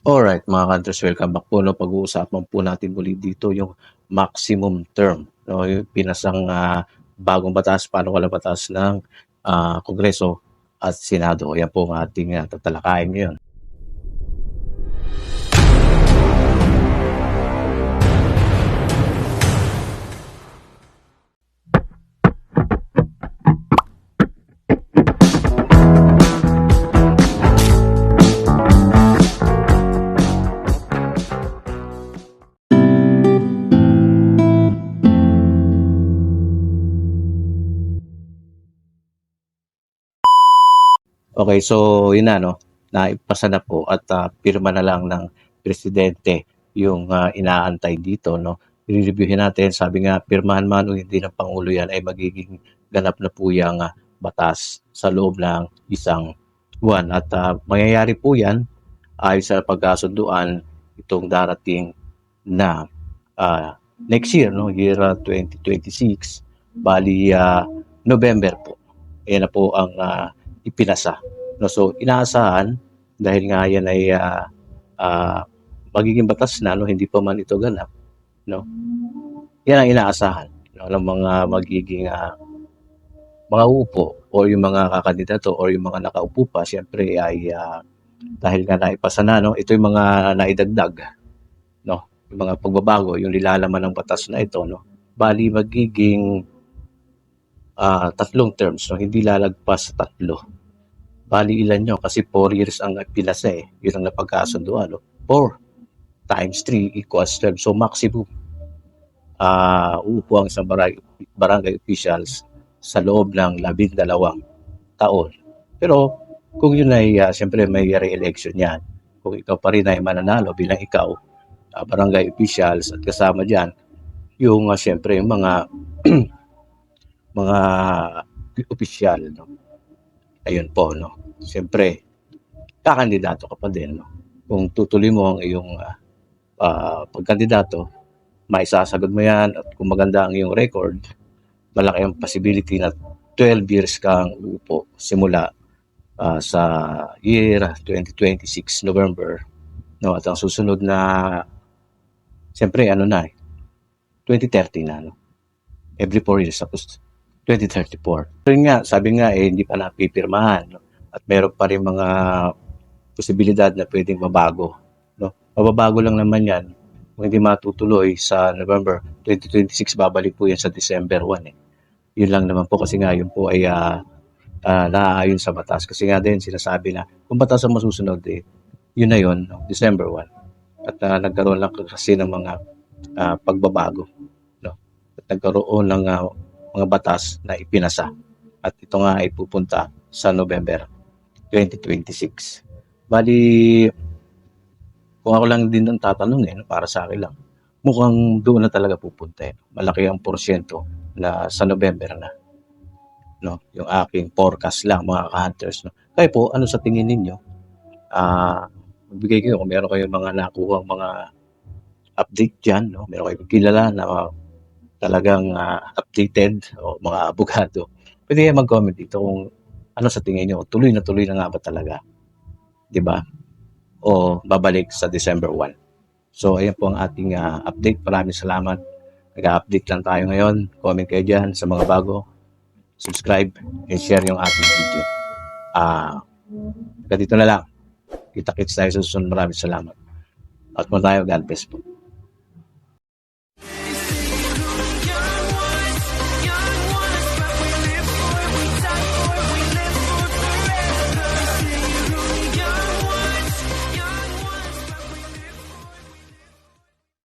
Alright mga ka-hunters, welcome back po 'no. Pag-uusapan po natin muli dito yung maximum term 'no, yung pinasang, bagong batas, panukalang batas ng, Kongreso at Senado. Yan po ang ating, tatalakayin ngayon. Okay, so yun na 'no, naipasa na po at, pirma na lang ng presidente yung, inaantay dito 'no. I-re-reviewhin natin, sabi nga pirmahan man o hindi ng pangulo yan ay magiging ganap na po yang, batas sa loob ng isang buwan at, mangyayari po yan ayon sa pagkasunduan itong darating na, next year 'no, year, 2026, bali, November po. Ayan na po ang, ipinasa 'no. So inaasahan dahil nga yan ay, magiging batas na 'no, hindi pa man ito ganap 'no. Yan ang inaasahan 'no ng mga magiging, mga uupo o yung mga kakandidato o yung mga nakaupo pa siyempre ay, dahil nga naipasa na 'no, ito yung mga naidagdag 'no, yung mga pagbabago, yung nilalaman ng batas na ito 'no. Bali magiging, 3 terms 'no, hindi lalagpas sa 3. Bali ilan yun kasi 4 years ang pinasa, yun ang napagkasunduan 'no. 4 times 3 equals 12. So maximum, uupo ang isang barangay officials sa loob ng 12 taon. Pero kung yun ay, siyempre may re-election yan. Kung ikaw pa rin ay mananalo bilang ikaw, barangay officials at kasama diyan yung, siyempre yung mga mga opisyal 'no. Ayun po 'no. Siyempre kakandidato ka pa din 'no. Kung tutuloy mo ang iyong, pagkandidato, maisasagot mo yan at kung maganda ang iyong record, malaki ang possibility na 12 years kang uupo simula, sa year 2026 November 'no, at ang susunod na siyempre ano na, 2030 na 'no. Every 4 years tapos 2034. So yun nga, sabi nga, hindi pa napipirmahan 'no, at meron pa rin mga posibilidad na pwedeng mabago 'no. Mababago lang naman yan kung hindi matutuloy sa November 2026, babalik po yan sa December 1, Yun lang naman po kasi nga yun po ay, naaayon sa batas. Kasi nga din sinasabi na kung batas ang masusunod, yun na yun, no, December 1. At, nagkaroon lang kasi ng mga, pagbabago 'no, at nagkaroon ng, mga batas na ipinasa at ito nga ay pupunta sa November 2026. Bali kung ako lang din ang tatanungin para sa akin lang, mukhang doon na talaga pupunta, malaki ang porsiyento na sa November na 'no, yung aking forecast lang mga ka-hunters 'no. Kayo po, ano sa tingin ninyo? Magbigay kayo kung meron kayong mga nakuhang mga update diyan 'no, meron kayong kilala na talagang, updated o mga abogado, puwede kayong mag-comment dito kung ano sa tingin niyo, tuloy na nga ba talaga, 'di ba? O babalik sa December 1. So ayan po ang ating, update. Maraming salamat. Nag-a-update lang tayo ngayon. Comment kayo diyan sa mga bago, subscribe and share yung ating video. Hanggang dito na lang. Kita-kits tayo sa susunod. Maraming salamat. At muna tayo. God bless po.